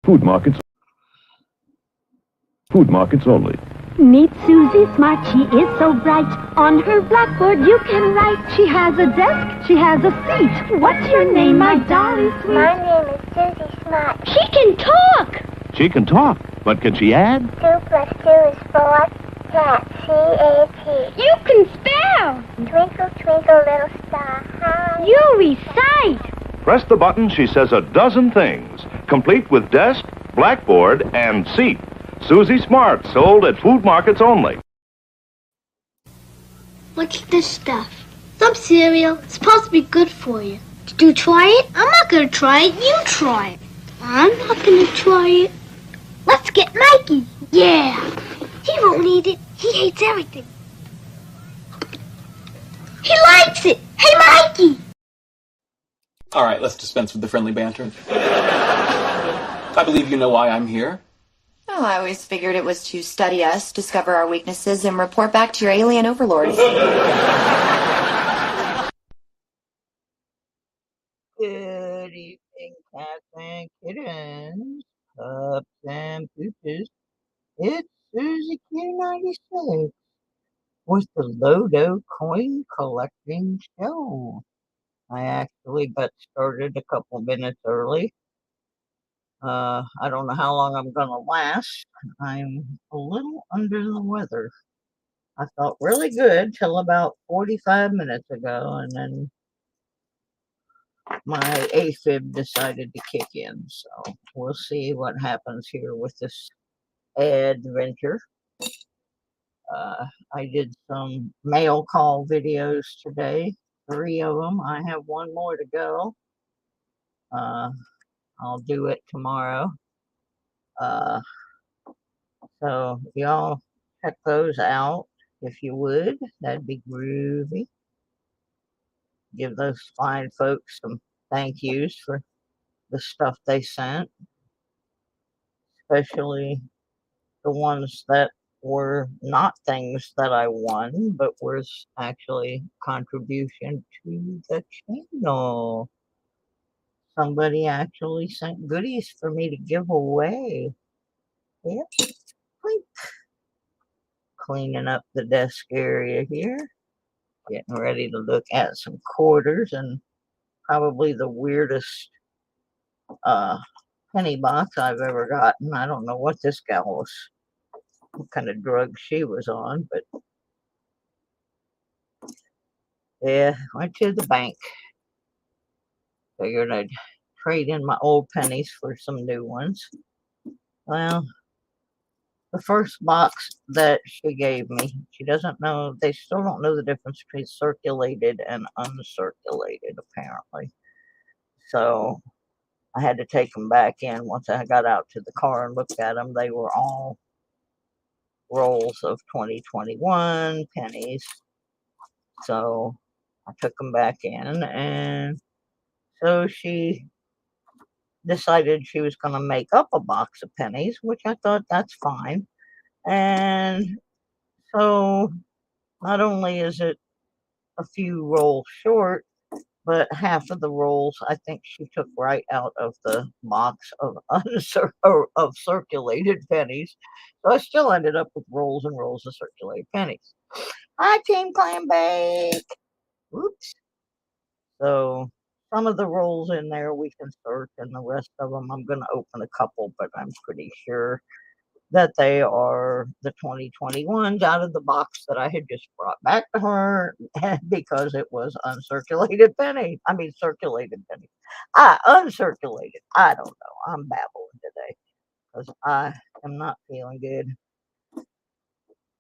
Food markets. Food markets only. Meet Susie Smart, she is so bright. On her blackboard you can write. She has a desk, she has a seat. What's your name, my darling sweet? My name is Susie Smart. She can talk! She can talk, but can she add? 2 plus 2 is 4. Cat, C-A-T. You can spell! Twinkle, twinkle, little star, how You recite! Press the button, she says a dozen things, complete with desk, blackboard, and seat. Susie Smart, sold at food markets only. What's this stuff? Some cereal. It's supposed to be good for you. Did you try it? I'm not going to try it. You try it. I'm not going to try it. Let's get Mikey. Yeah. He won't eat it. He hates everything. He likes it. Hey, Mikey. All right, let's dispense with the friendly banter. I believe you know why I'm here. Oh, I always figured it was to study us, discover our weaknesses, and report back to your alien overlords. Good evening, cats and kittens, pups and pooches. It's Susie Q96 with the Lodo Coin Collecting Show. I actually got started a couple minutes early. I don't know how long I'm going to last. I'm a little under the weather. I felt really good till about 45 minutes ago, and then my AFib decided to kick in. So we'll see what happens here with this adventure. I did some mail call videos today, 3 of them. I have 1 more to go. I'll do it tomorrow. So y'all check those out if you would. That'd be groovy. Give those fine folks some thank yous for the stuff they sent, especially the ones that were not things that I won, but was actually contribution to the channel. Somebody actually sent goodies for me to give away. Yep. Cleaning up the desk area here. Getting ready to look at some quarters and probably the weirdest penny box I've ever gotten. I don't know what this gal was, what kind of drug she was on, but yeah, went to the bank. Figured I'd trade in my old pennies for some new ones. Well, the first box that she gave me, she doesn't know, they still don't know the difference between circulated and uncirculated, apparently. So I had to take them back in. Once I got out to the car and looked at them, they were all rolls of 2021 pennies. So I took them back in, and so she decided she was going to make up a box of pennies, which I thought that's fine. And so not only is it a few rolls short, but half of the rolls I think she took right out of the box of circulated pennies. So I still ended up with rolls and rolls of circulated pennies. Hi, Team Clam Bake. Oops. So some of the rolls in there we can search, and the rest of them I'm going to open a couple, but I'm pretty sure that they are the 2021s out of the box that I had just brought back to her because it was uncirculated penny. I mean, circulated penny. Uncirculated. I don't know. I'm babbling today because I am not feeling good.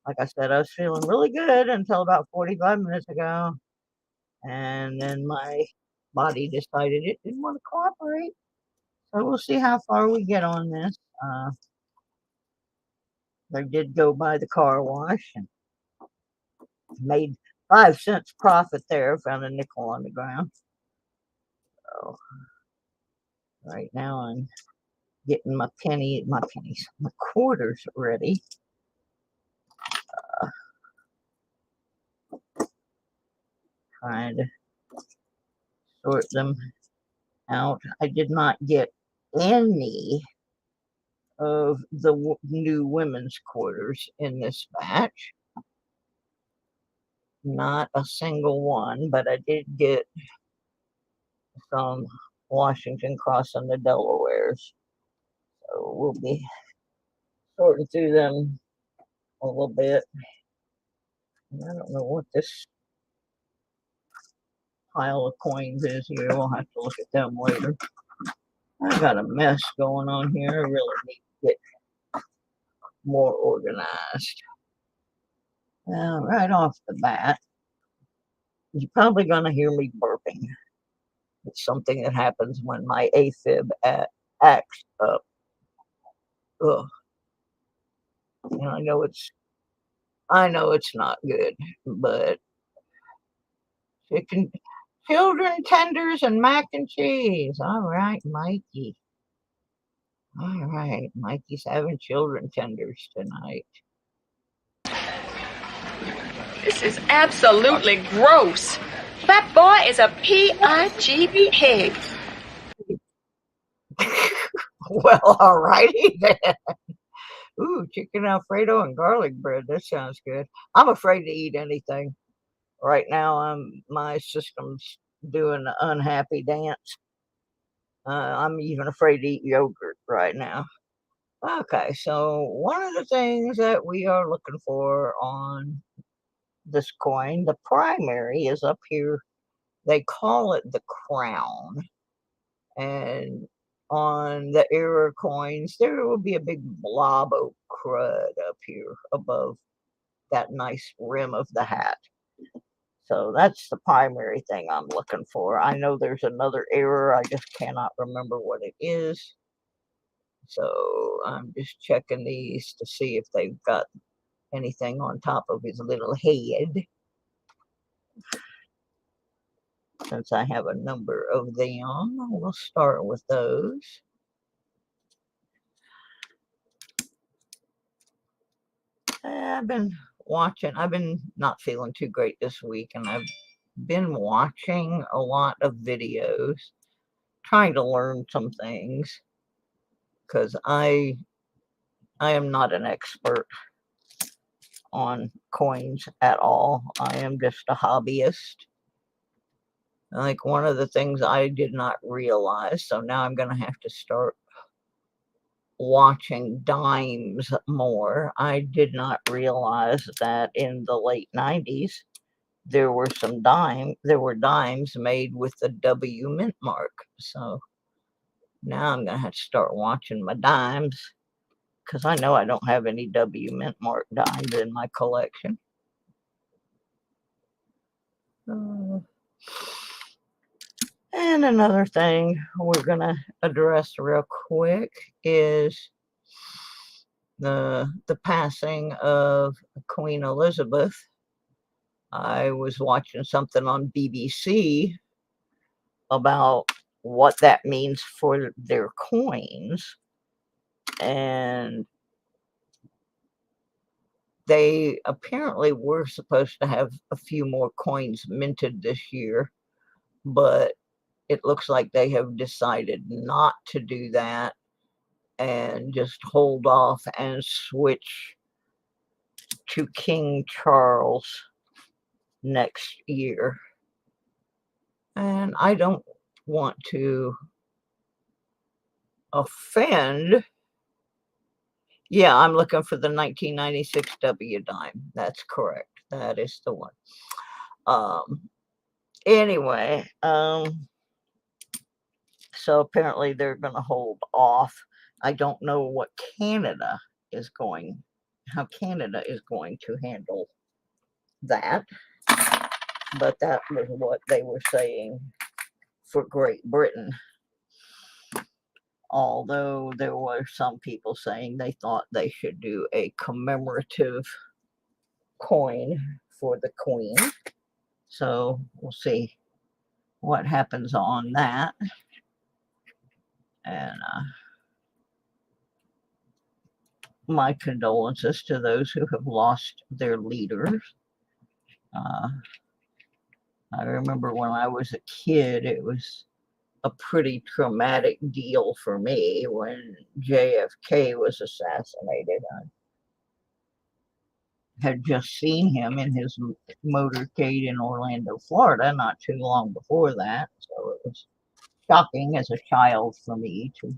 Like I said, I was feeling really good until about 45 minutes ago. And then my body decided it didn't want to cooperate. So we'll see how far we get on this. I did go by the car wash and made 5 cents profit there. Found a nickel on the ground. So right now I'm getting my quarters ready. Trying to sort them out. I did not get any of the new women's quarters in this batch. Not a single one, but I did get some Washington crossing the Delawares. So we'll be sorting through them a little bit. And I don't know what this pile of coins is here. We'll have to look at them later. I got a mess going on here. I really need to get more organized. Now, right off the bat, you're probably going to hear me burping. It's something that happens when my AFib acts up. Ugh. And I know it's not good, but children tenders and mac and cheese. All right, Mikey. All right, Mikey's having children tenders tonight. This is absolutely gross. That boy is a P-I-G pig. Well, all righty then. Ooh, chicken Alfredo and garlic bread. That sounds good. I'm afraid to eat anything. Right now, my system's doing the unhappy dance. I'm even afraid to eat yogurt right now. Okay, so one of the things that we are looking for on this coin, the primary, is up here. They call it the crown. And on the error coins, there will be a big blob of crud up here above that nice rim of the hat. So that's the primary thing I'm looking for. I know there's another error. I just cannot remember what it is. So I'm just checking these to see if they've got anything on top of his little head. Since I have a number of them, we'll start with those. I've been not feeling too great this week, and I've been watching a lot of videos, trying to learn some things, because I am not an expert on coins at all. I am just a hobbyist. Like, one of the things I did not realize, so now I'm going to have to start watching dimes more. I did not realize that in the late 90s there were dimes made with the W mint mark. So now I'm gonna have to start watching my dimes, because I know I don't have any W mint mark dimes in my collection. And another thing we're going to address real quick is the passing of Queen Elizabeth. I was watching something on BBC about what that means for their coins. And they apparently were supposed to have a few more coins minted this year, but it looks like they have decided not to do that and just hold off and switch to King Charles next year. And I don't want to offend. Yeah, I'm looking for the 1996 W dime. That's correct. That is the one. Anyway, so apparently they're going to hold off. I don't know what how Canada is going to handle that. But that was what they were saying for Great Britain. Although there were some people saying they thought they should do a commemorative coin for the Queen. So we'll see what happens on that. And my condolences to those who have lost their leaders. I remember when I was a kid, it was a pretty traumatic deal for me when JFK was assassinated. I had just seen him in his motorcade in Orlando, Florida, not too long before that. So it was shocking as a child for me to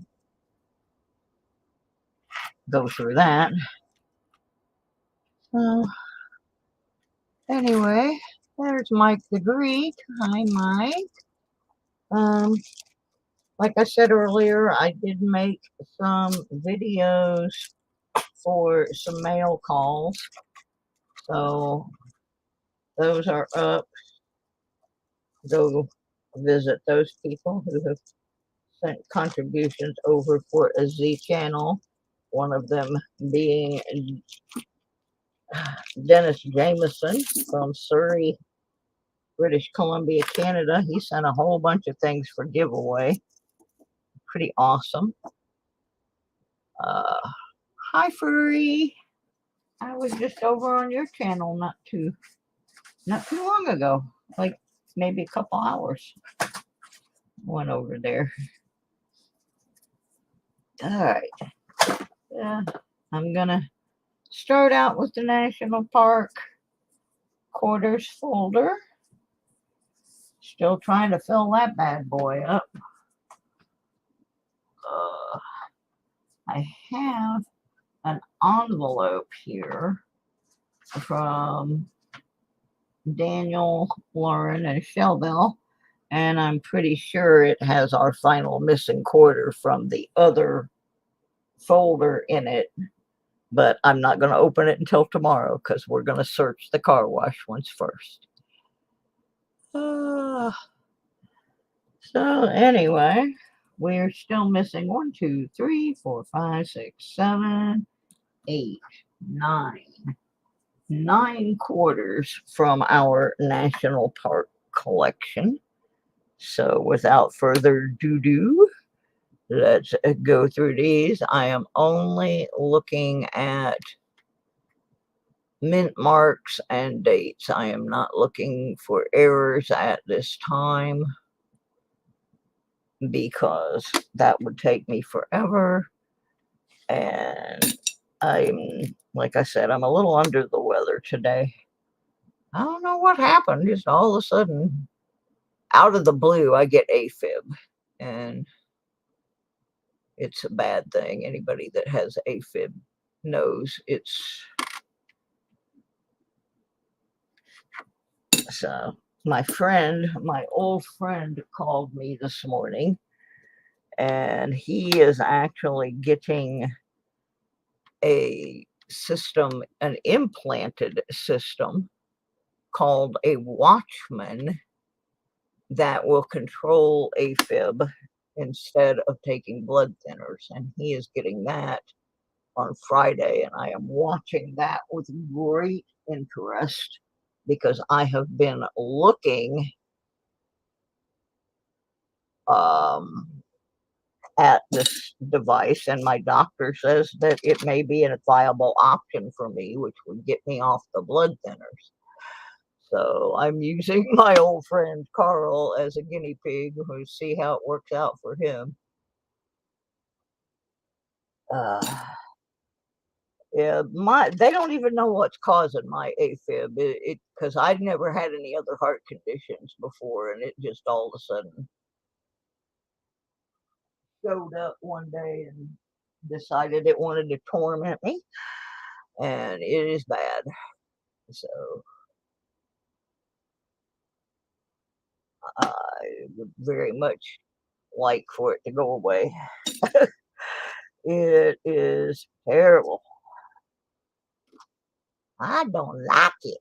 go through that. So anyway, there's Mike the Greek. Hi, Mike. Like I said earlier, I did make some videos for some mail calls. So those are up. Go visit those people who have sent contributions over for a Z channel. One of them being Dennis Jameson from Surrey, British Columbia, Canada. He sent a whole bunch of things for giveaway. Pretty awesome. Hi, Furry. I was just over on your channel not too long ago, like maybe a couple hours. Went over there. All right. I'm gonna start out with the National Park quarters folder. Still trying to fill that bad boy up. I have an envelope here from Daniel, Lauren, and Shelbell, and I'm pretty sure it has our final missing quarter from the other folder in it, but I'm not going to open it until tomorrow because we're going to search the car wash ones first. So anyway, we're still missing 1, 2, 3, 4, 5, 6, 7, 8, 9 quarters from our National Park collection. So without further ado, let's go through these. I am only looking at mint marks and dates. I am not looking for errors at this time because that would take me forever. And like I said, I'm a little under the weather today. I don't know what happened. Just all of a sudden, out of the blue, I get AFib. And it's a bad thing. Anybody that has AFib knows it's... So my old friend called me this morning, and he is actually getting a system, an implanted system called a Watchman that will control AFib instead of taking blood thinners. And he is getting that on Friday, and I am watching that with great interest because I have been looking at this device, and my doctor says that it may be a viable option for me, which would get me off the blood thinners. So I'm using my old friend Carl as a guinea pig to see how it works out for him. Yeah, they don't even know what's causing my AFib because I'd never had any other heart conditions before, and it just all of a sudden showed up one day and decided it wanted to torment me, and it is bad. So I would very much like for it to go away. It is terrible. I don't like it.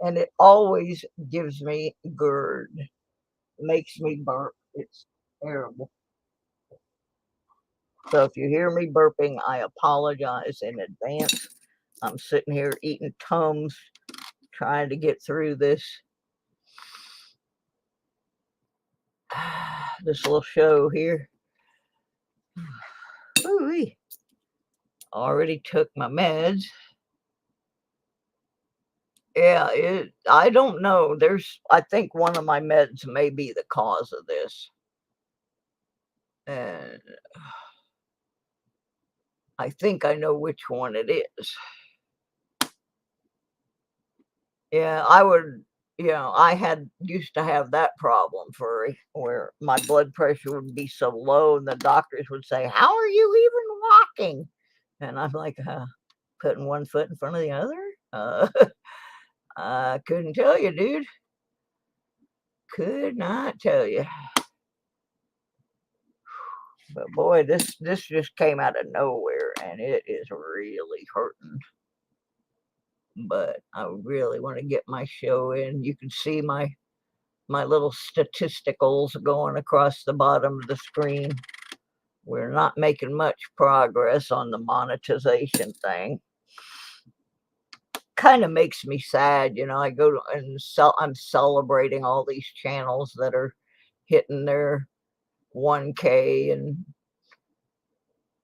And it always gives me GERD. Makes me burp. It's terrible. So if you hear me burping, I apologize in advance. I'm sitting here eating Tums, trying to get through this little show here. Ooh-wee. Already took my meds. Yeah, I don't know. I think one of my meds may be the cause of this. And I think I know which one it is. Yeah, I used to have that problem where my blood pressure would be so low and the doctors would say, "How are you even walking?" And I'm like, putting one foot in front of the other? I couldn't tell you, dude. Could not tell you. But boy, this just came out of nowhere and it is really hurting. But I really want to get my show in. You can see my little statisticals going across the bottom of the screen. We're not making much progress on the monetization thing. Kind of makes me sad, I go and I'm celebrating all these channels that are hitting their 1K, and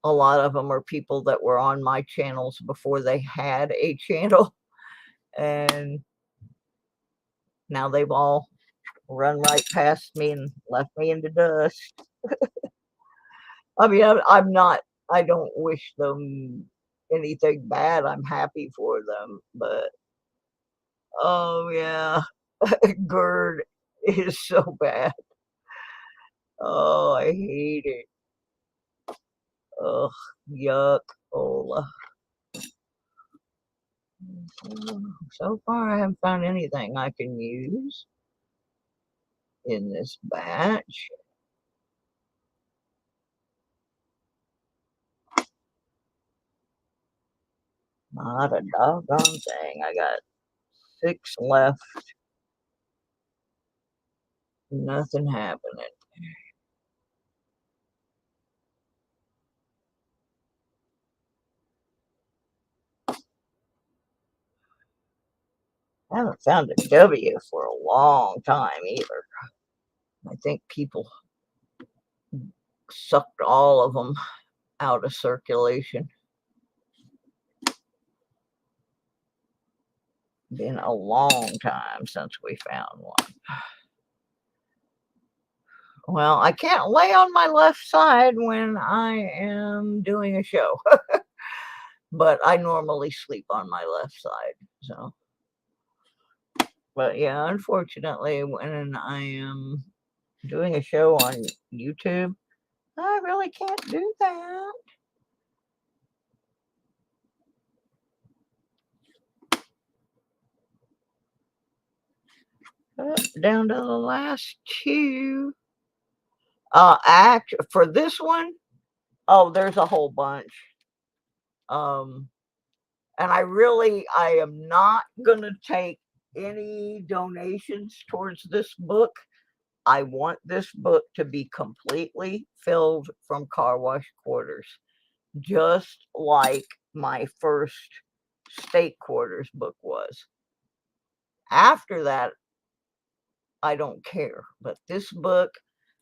a lot of them are people that were on my channels before they had a channel, and now they've all run right past me and left me in the dust. I mean, I don't wish them anything bad. I'm happy for them, but oh yeah, GERD is so bad. Oh, I hate it. Ugh, yuck, Ola. So far, I haven't found anything I can use in this batch. Not a doggone thing. I got 6 left. Nothing happening. I haven't found a W for a long time either. I think people sucked all of them out of circulation. Been a long time since we found one. Well, I can't lay on my left side when I am doing a show. But I normally sleep on my left side, so. But yeah, unfortunately, when I am doing a show on YouTube, I really can't do that. Down to the last 2. For this one, oh, there's a whole bunch. And I am not gonna take any donations towards this book. I want this book to be completely filled from car wash quarters, just like my first state quarters book was. After that, I don't care. But this book,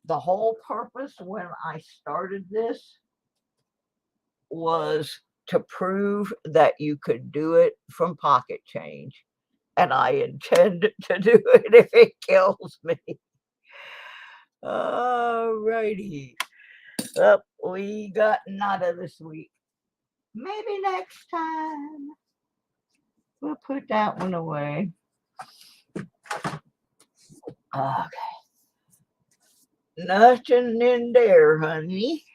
the whole purpose when I started this was to prove that you could do it from pocket change. And I intend to do it if it kills me. Alrighty. Well, we got nada this week. Maybe next time. We'll put that one away. Okay. Nothing in there, honey.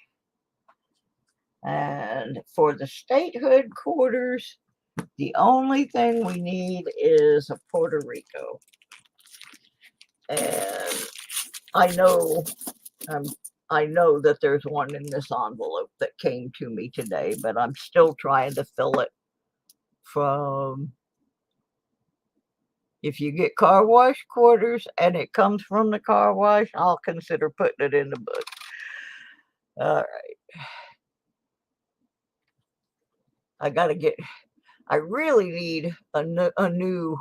And for the statehood quarters, the only thing we need is a Puerto Rico. And I know that there's one in this envelope that came to me today, but I'm still trying to fill it from. If you get car wash quarters and it comes from the car wash, I'll consider putting it in the book. All right. I really need a new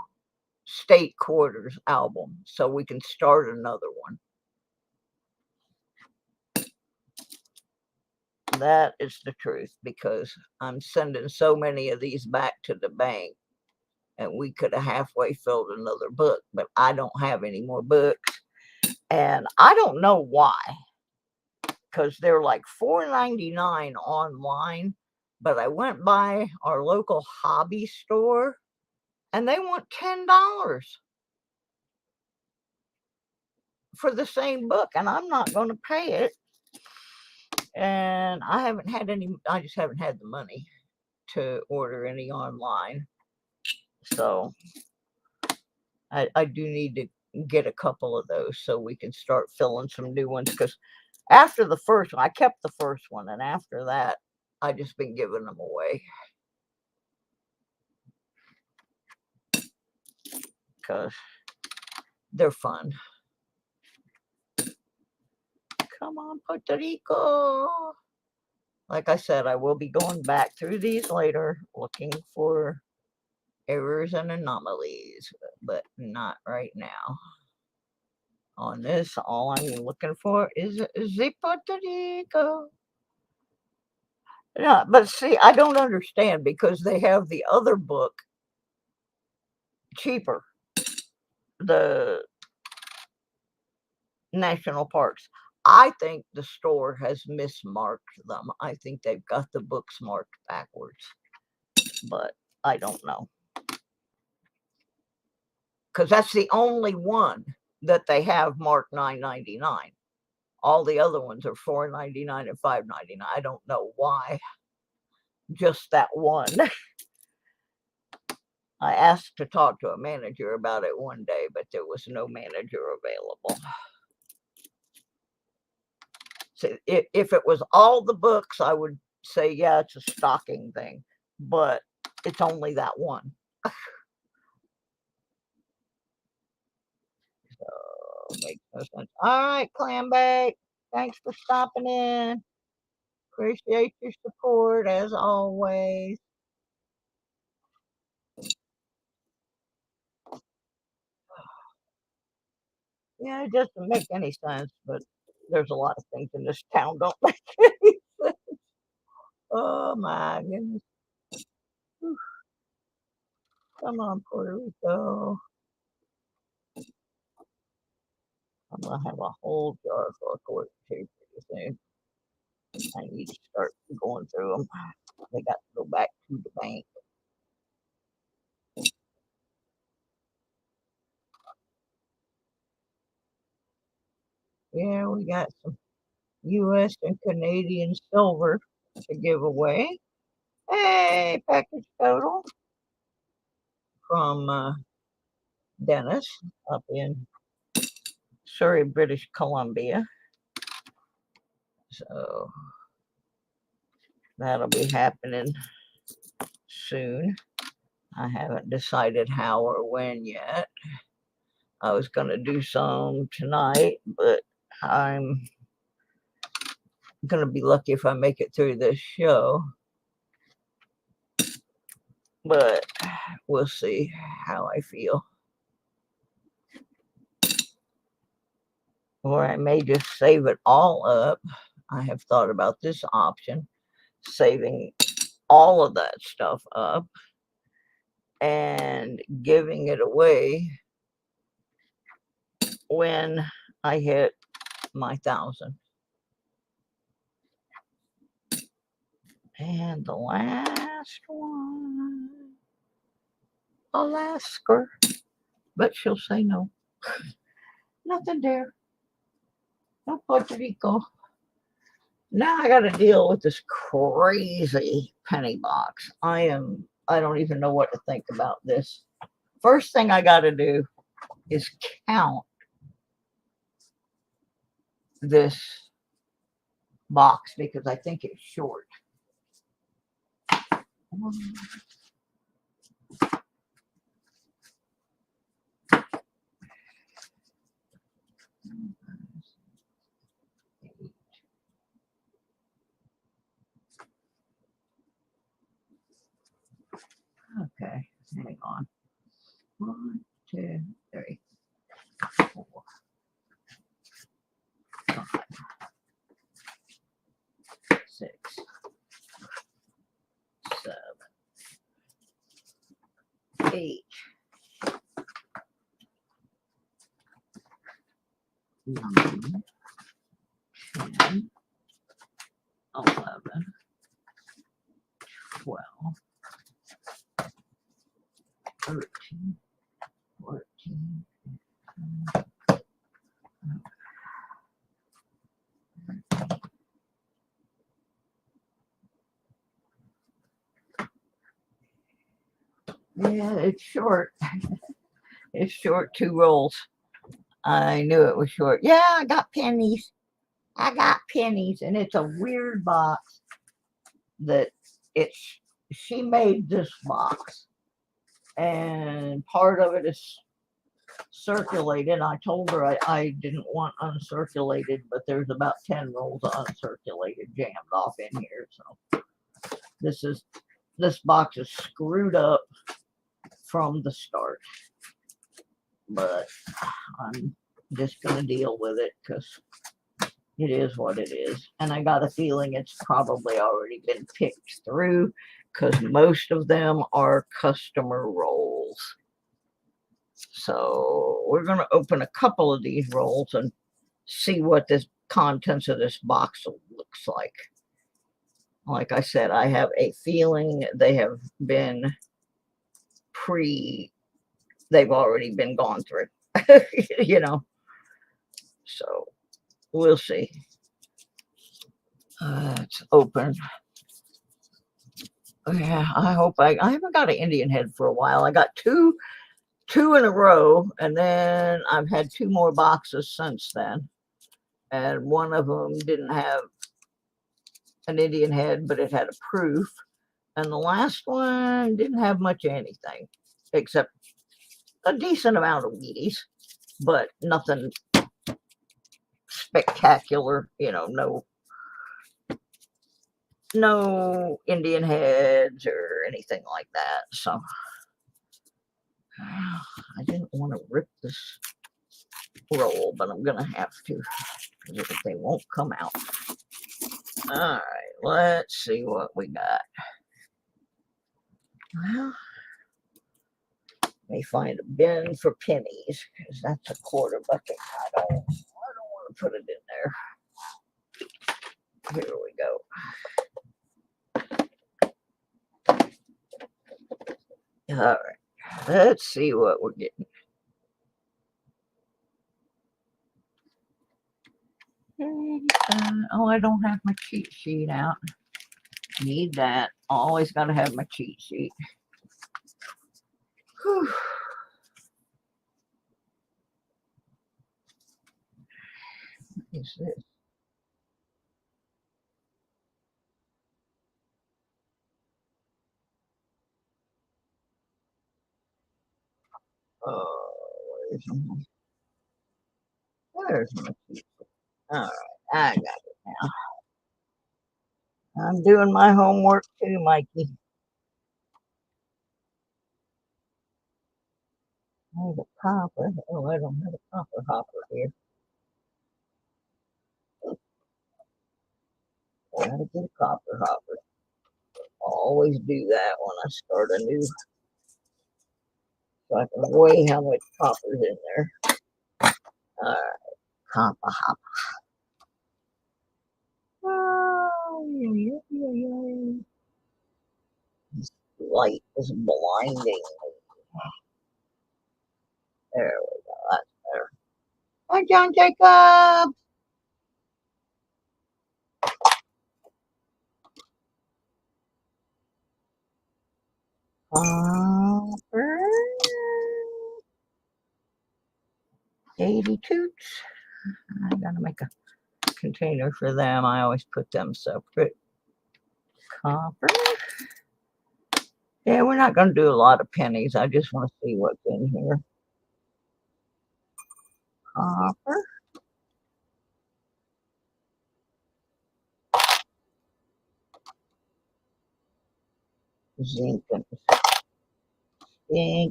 state quarters album so we can start another one. That is the truth, because I'm sending so many of these back to the bank and we could have halfway filled another book, but I don't have any more books. And I don't know why, because they're like $4.99 online, but I went by our local hobby store and they want $10 for the same book, and I'm not going to pay it. And I just haven't had the money to order any online. So I do need to get a couple of those so we can start filling some new ones, because after the first one, I kept the first one, and after that, I just been giving them away because they're fun. Come on, Puerto Rico. Like I said, I will be going back through these later, looking for errors and anomalies, but not right now. On this, all I'm looking for is the Puerto Rico. Yeah, but see, I don't understand, because they have the other book cheaper, the national parks. I think the store has mismarked them. I think they've got the books marked backwards, but I don't know, because that's the only one that they have marked $9.99. All the other ones are $4.99 and $5.99. I don't know why just that one. I asked to talk to a manager about it one day, but there was no manager available. So if it was all the books, I would say, yeah, it's a stocking thing, but it's only that one. So, makes no sense. All right, Clambake, thanks for stopping in. Appreciate your support, as always. Yeah, it doesn't make any sense, but there's a lot of things in this town don't make any sense. Oh, my goodness. Whew. Come on, Puerto Rico. I'm going to have a whole jar full of toilet paper pretty soon. I need to start going through them. They got to go back to the bank. Yeah, we got some U.S. and Canadian silver to give away. Hey, package total from Dennis up in Surrey, British Columbia. So that'll be happening soon. I haven't decided how or when yet. I was going to do some tonight, but I'm going to be lucky if I make it through this show. But we'll see how I feel. Or I may just save it all up. I have thought about this option, saving all of that stuff up and giving it away when I hit my 1,000. And the last one, Alaska, but she'll say no. Nothing there. No Puerto Rico. Now I got to deal with this crazy penny box. I don't even know what to think about this. First thing I got to do is count this box, because I think it's short. Okay, hang on. 1, 2, 3, 4, 5, 6, 7, 8, 9, 10, 11, 12, 13, 14, 15. Yeah, it's short. It's short 2 rolls. I knew it was short. Yeah, I got pennies. I got pennies, and it's a weird box that she made this box, and part of it is circulated. I told her I didn't want uncirculated, but there's about 10 rolls of uncirculated jammed off in here. So this box is screwed up from the start, but I'm just gonna deal with it because it is what it is. And I got a feeling it's probably already been picked through because most of them are customer rolls. So we're going to open a couple of these rolls and see what the contents of this box looks like. Like I said, I have a feeling they have been they've already been gone through, you know. So we'll see. It's open. Yeah, I hope I haven't got an Indian head for a while. I got two in a row, and then I've had 2 more boxes since then. And one of them didn't have an Indian head, but it had a proof. And the last one didn't have much of anything, except a decent amount of Wheaties, but nothing spectacular, you know, no Indian heads or anything like that. So I didn't want to rip this roll, but I'm gonna have to because they won't come out. All right, let's see what we got. Well, let me find a bin for pennies because that's a quarter bucket. I don't want to put it in there. Here we go. All right, let's see what we're getting. Oh, I don't have my cheat sheet out. Need that. Always got to have my cheat sheet. Whew. What is this? Oh, where's my cheat sheet? All right, I got it now. I'm doing my homework too, Mikey. I need a copper. Oh, I don't have a copper hopper here. Gotta get a copper hopper. I always do that when I start a new, so I can weigh how much copper's in there. All right, copper hopper. Oh, this light is blinding. There we go. That's better. Hi, John Jacob. Copper. 80 toots. I gotta make a container for them. I always put them separate. Copper. Yeah, we're not going to do a lot of pennies. I just want to see what's in here. Copper. Zinc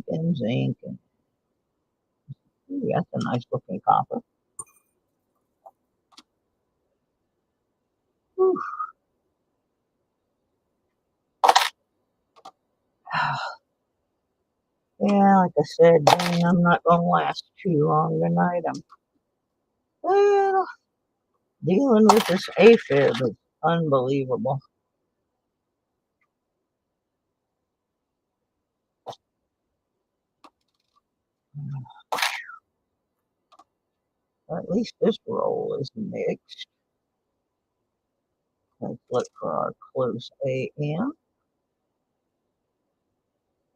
and zinc. Ooh, that's a nice looking copper. Whew. Yeah, like I said, dang, I'm not going to last too long tonight. Well, dealing with this aphid is unbelievable. At least this roll is mixed. Let's look for our close AM.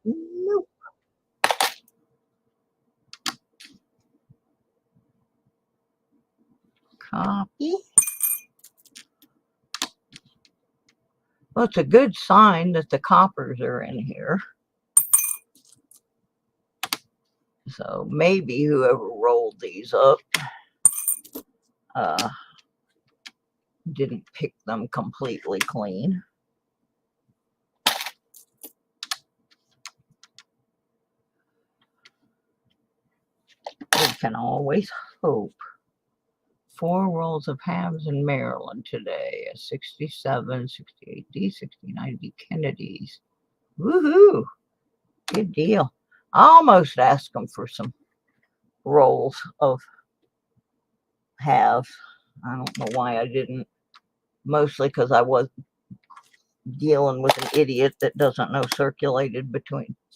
Nope. Copy. Well, it's a good sign that the coppers are in here. So maybe whoever rolled these up didn't pick them completely clean. We can always hope. 4 rolls of halves in Maryland today. A 67, 68D, 69D Kennedys. Woohoo! Good deal. I almost asked them for some rolls of halves. I don't know why I didn't. Mostly because I was dealing with an idiot that doesn't know circulated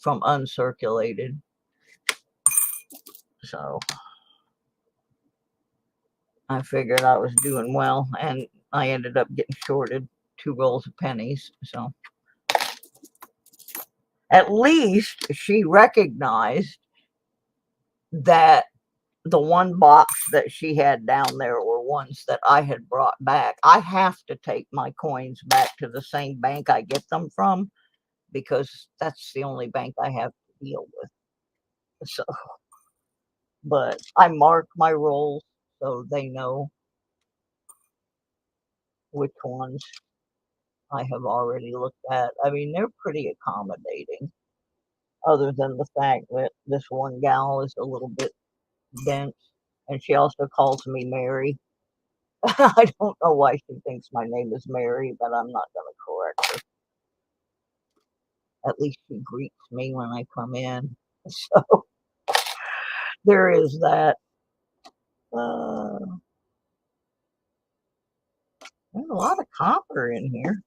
from uncirculated. So I figured I was doing well, and I ended up getting shorted 2 rolls of pennies. So at least she recognized that the one box that she had down there were ones that I had brought back. I have to take my coins back to the same bank I get them from because that's the only bank I have to deal with. So, but I mark my rolls so they know which ones I have already looked at. I mean, they're pretty accommodating, other than the fact that this one gal is a little bit dense, and she also calls me Mary. I don't know why she thinks my name is Mary, but I'm not going to correct her. At least she greets me when I come in. So there is that. There's a lot of copper in here.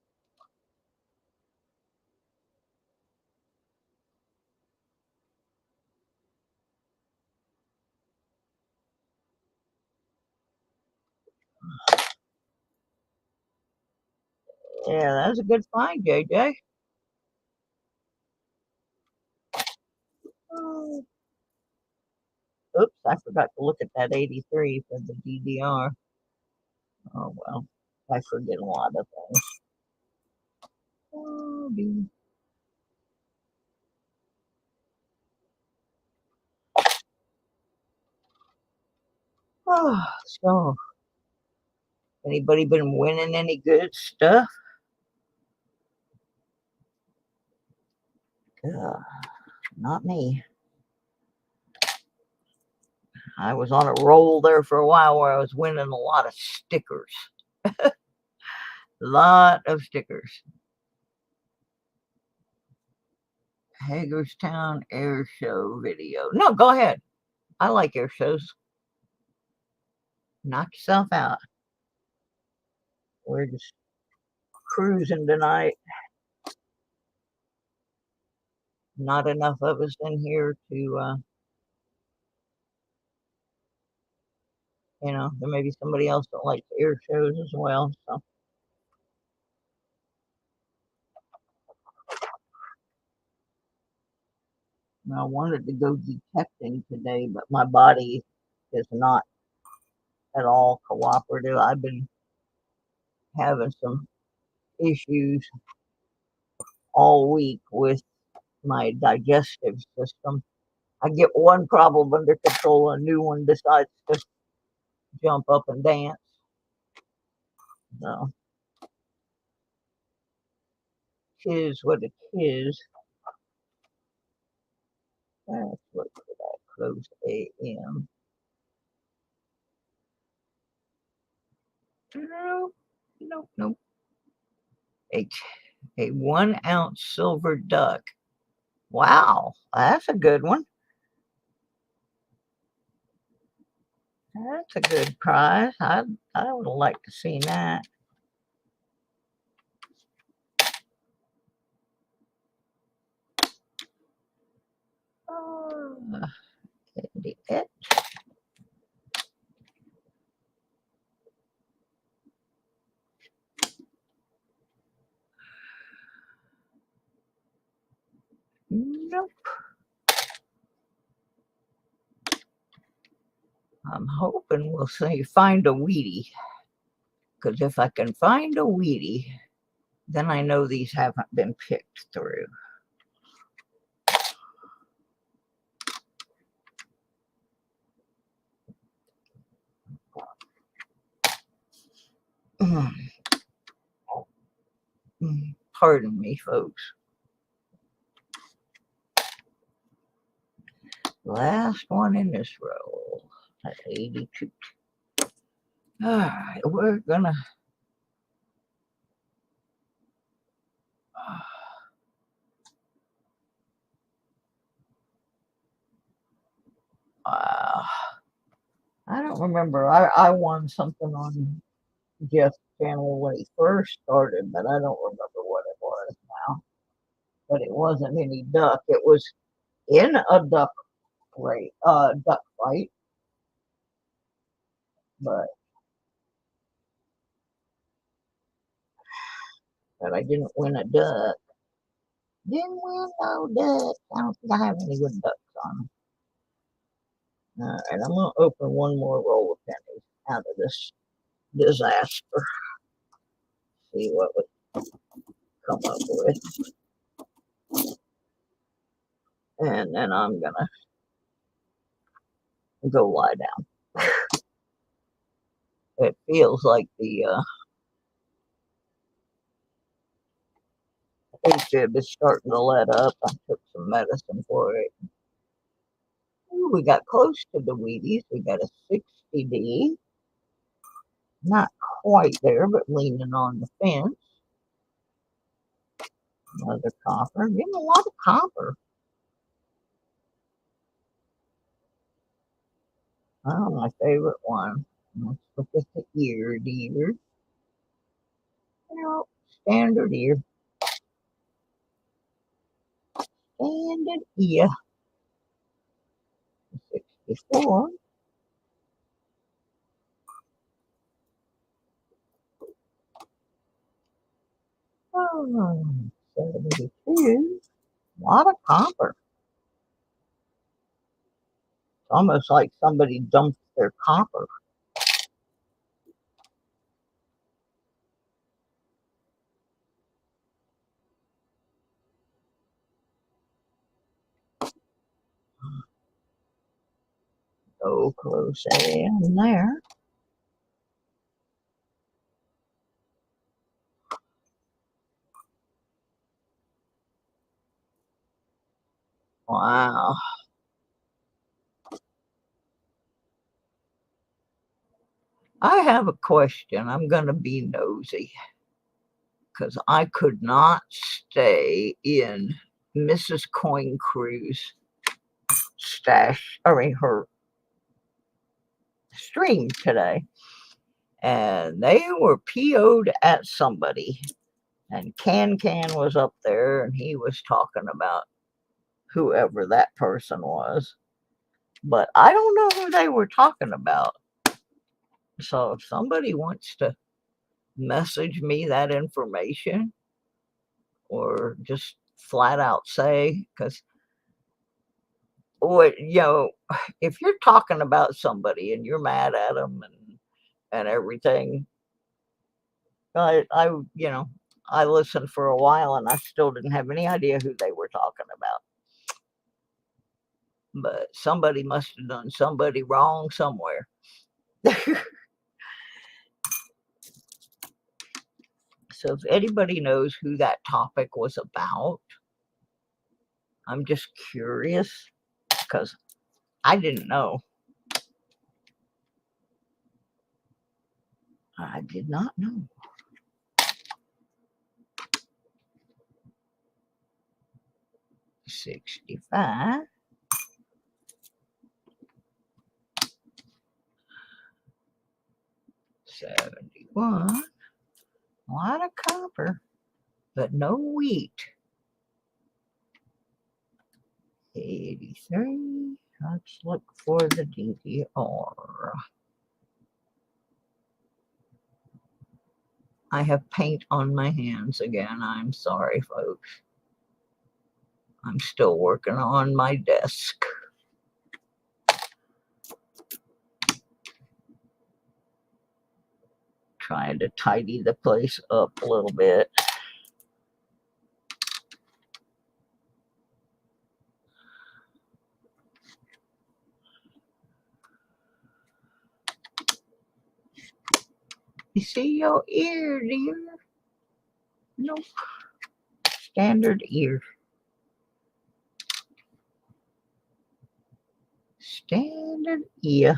Yeah, that's a good find, JJ. Oh, oops, I forgot to look at that 83 for the DDR. Oh, well, I forget a lot of things. Oh, so, anybody been winning any good stuff? Not me. I was on a roll there for a while where I was winning a lot of stickers. A lot of stickers. Hagerstown Air Show video. No, go ahead. I like air shows. Knock yourself out. We're just cruising tonight. Not enough of us in here to, there may be somebody else that likes air shows as well. So I wanted to go detecting today, but my body is not at all cooperative. I've been having some issues all week with my digestive system. I get one problem under control, a new one decides to jump up and dance. So, tis what it is. Let's look for that close AM. Nope. A 1 ounce silver duck Wow, that's a good one. That's a good prize. I would like to see that. Oh, idiot. Nope. I'm hoping we'll say find a Wheatie. Because if I can find a Wheatie, then I know these haven't been picked through. Pardon me, folks. Last one in this row. That's 82. All right, we're gonna. Uh, I don't remember. I won something on Jeff's channel when he first started, but I don't remember what it was now. But it wasn't any duck. It was in a duck duck fight. But I didn't win a duck. Didn't win no duck. I don't think I have any good ducks on. All right, I'm gonna open one more roll of pennies out of this disaster. See what we come up with, and then I'm gonna go lie down. It feels like the AFib is starting to let up. I took some medicine for it. Ooh, we got close to the Wheaties. We got a 60D. Not quite there, but leaning on the fence. Another copper. Getting a lot of copper. Oh, my favorite one. Let's look at the ear, dear. Well, standard ear. Standard ear. 64. Oh, 72. A lot of copper. It's almost like somebody dumped their copper. So close in there. Wow. I have a question. I'm going to be nosy because I could not stay in Mrs. Coin Crew's her stream today. And they were PO'd at somebody. And Can was up there and he was talking about whoever that person was. But I don't know who they were talking about. So if somebody wants to message me that information or just flat out say, because if you're talking about somebody and you're mad at them and everything, I listened for a while and I still didn't have any idea who they were talking about. But somebody must have done somebody wrong somewhere. So if anybody knows who that topic was about, I'm just curious because I didn't know. I did not know. 65. 71. A lot of copper, but no wheat. 83. Let's look for the DVR. I have paint on my hands again. I'm sorry, folks. I'm still working on my desk. Trying to tidy the place up a little bit. You see your ear, dear? Nope. Standard ear. Standard ear.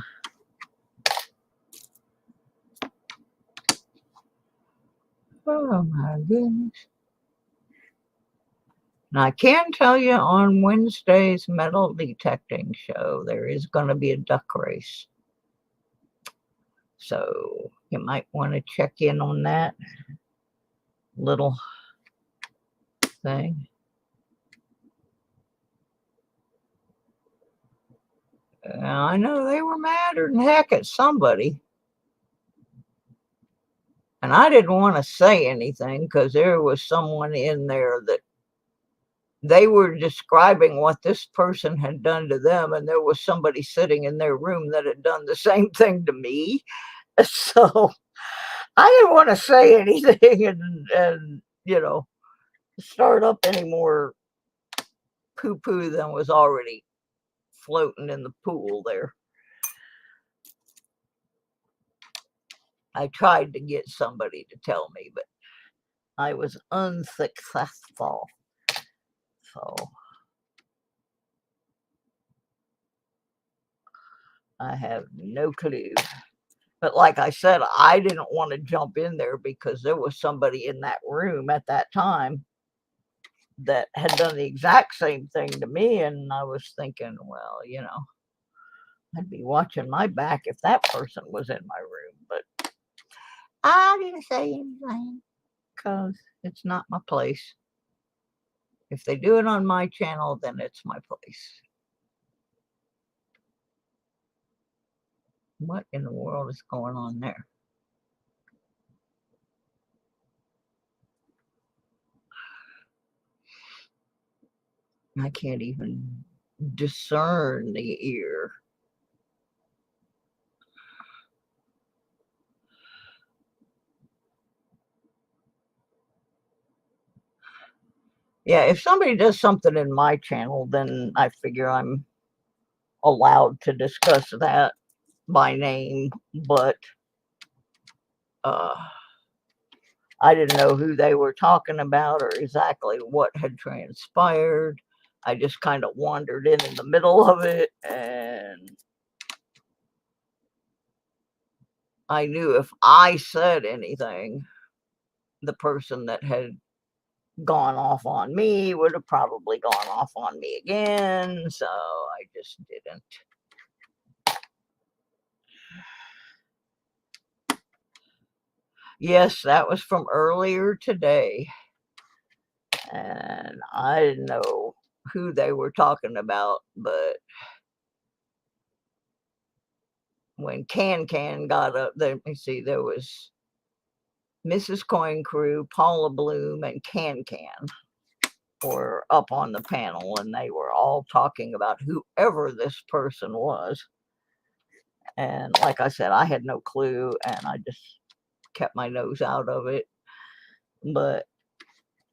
Oh my goodness. And I can tell you on Wednesday's metal detecting show, there is going to be a duck race. So you might want to check in on that little thing. I know they were madder than heck at somebody. And I didn't want to say anything because there was someone in there that they were describing what this person had done to them, and there was somebody sitting in their room that had done the same thing to me. So I didn't want to say anything and you know, start up any more poo-poo than was already floating in the pool there. I tried to get somebody to tell me, but I was unsuccessful. So I have no clue. But like I said, I didn't want to jump in there because there was somebody in that room at that time that had done the exact same thing to me. And I was thinking, well, you know, I'd be watching my back if that person was in my room. But I didn't say anything because it's not my place. If they do it on my channel, then it's my place. What in the world is going on there? I can't even discern the ear. Yeah, if somebody does something in my channel, then I figure I'm allowed to discuss that by name, but I didn't know who they were talking about or exactly what had transpired. I just kind of wandered in the middle of it, and I knew if I said anything, the person that had gone off on me would have probably gone off on me again, so I just didn't. Yes, that was from earlier today, and I didn't know who they were talking about, but when Can got up, let me see, there was Mrs. Coin Crew, Paula Bloom, and Can were up on the panel, and they were all talking about whoever this person was. And like I said, I had no clue, and I just kept my nose out of it. But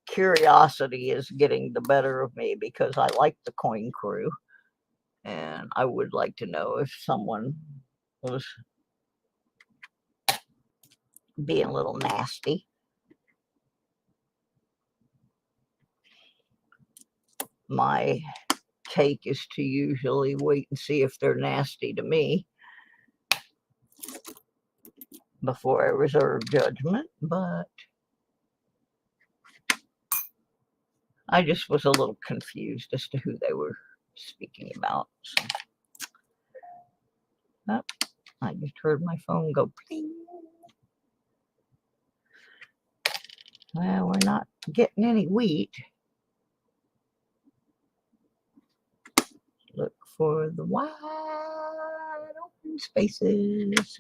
curiosity is getting the better of me because I like the Coin Crew, and I would like to know if someone was being a little nasty. My take is to usually wait and see if they're nasty to me before I reserve judgment, but I just was a little confused as to who they were speaking about. So. Oh, I just heard my phone go ping. Well, we're not getting any wheat. Look for the wide open spaces.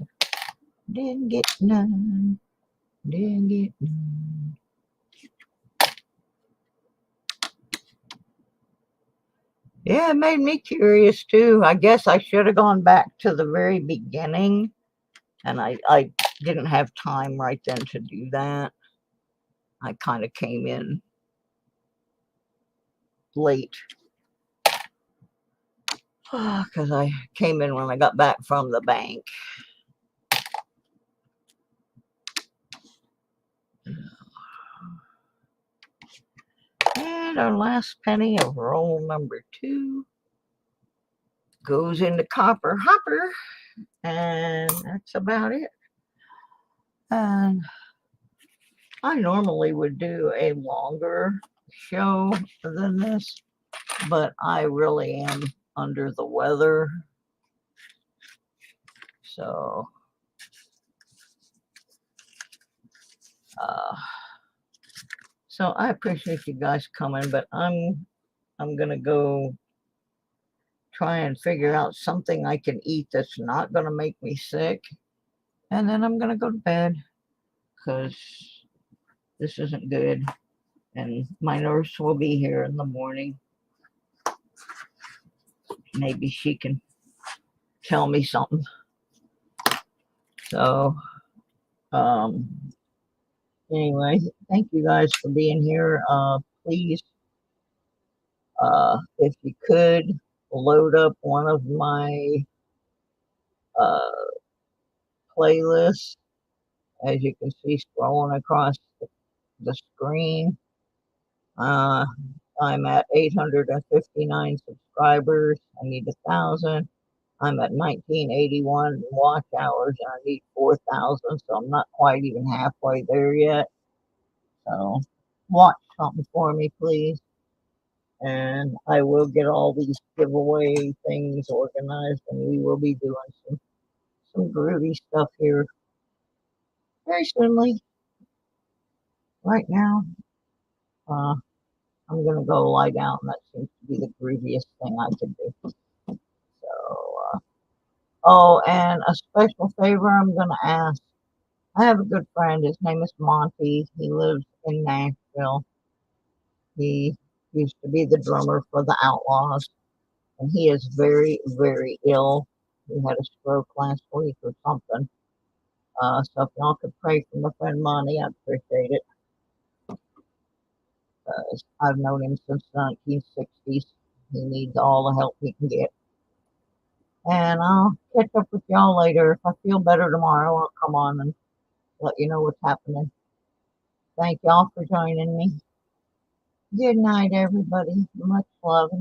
Didn't get none. Didn't get none. Yeah, it made me curious too. I guess I should have gone back to the very beginning, and I didn't have time right then to do that. I kind of came in late because I came in when I got back from the bank. And our last penny of roll number 2 goes into copper hopper, and that's about it. And I normally would do a longer show than this, but I really am under the weather. So so I appreciate you guys coming, but I'm gonna go try and figure out something I can eat that's not gonna make me sick, and then I'm gonna go to bed because this isn't good, and my nurse will be here in the morning. Maybe she can tell me something. So anyway, thank you guys for being here. Please, if you could, load up one of my playlists. As you can see scrolling across the screen, I'm at 859 subscribers. I need 1,000. I'm at 1981 watch hours, and I need 4,000, so I'm not quite even halfway there yet. So watch something for me, please. And I will get all these giveaway things organized, and we will be doing some groovy stuff here very soonly. Right now, I'm gonna go lie down. That seems to be the grooviest thing I could do. So, oh, and a special favor I'm gonna ask. I have a good friend. His name is Monty. He lives in Nashville. He used to be the drummer for the Outlaws, and he is very, very ill. He had a stroke last week or something. So if y'all could pray for my friend Monty, I'd appreciate it. I've known him since the 1960s. He needs all the help he can get. And I'll catch up with y'all later. If I feel better tomorrow, I'll come on and let you know what's happening. Thank y'all for joining me. Good night, everybody. Much love.